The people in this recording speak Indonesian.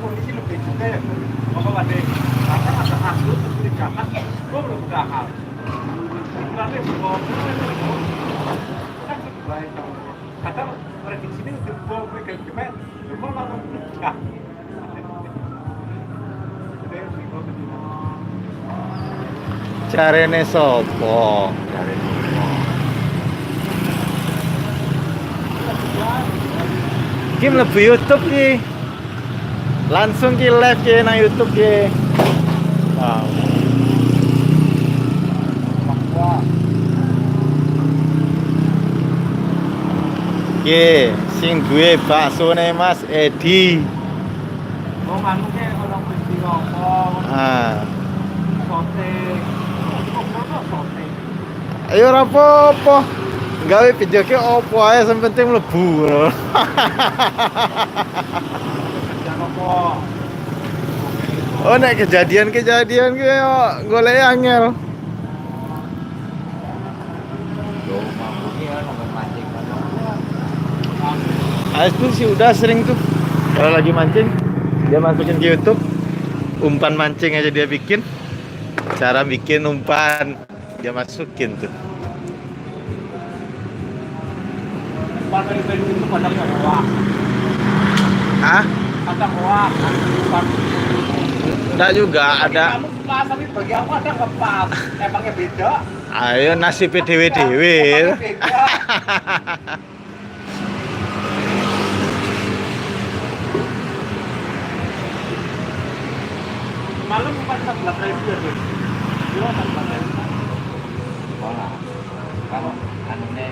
kondisi lebih juga ya apa ada karena ada kasus kebijakan gue belum berahal nanti bawa kan lebih baik kadang prediksi ini udah bawa mereka gimana memang langsung berubah Carane sopo? Ki mlebu YouTube ki. Langsung ki live ki nang YouTube ki. Wow. Ki sing duwe baksone Mas Edi. oh nganu ke orang beli rokok Ah, sote kok sote ayo ora apa-apa. Gawe video ki opo ae sing penting mlebu. jangan rokok Oh nek kejadian-kejadian ki yo golek angel. Ais pun sih udah sering tuh kalau lagi mancing dia masukin ke YouTube umpan mancing aja dia bikin, cara bikin umpan dia masukin tuh. pada itu pada hoak Ah, ada hoak enggak juga ada. kamu pas tapi bagi aku ada nggak pas emangnya beda Ayo nasib dewe-dewe. emangnya beda malam bukan 14.000 ya tuh kilo 14.000 Kalau anunya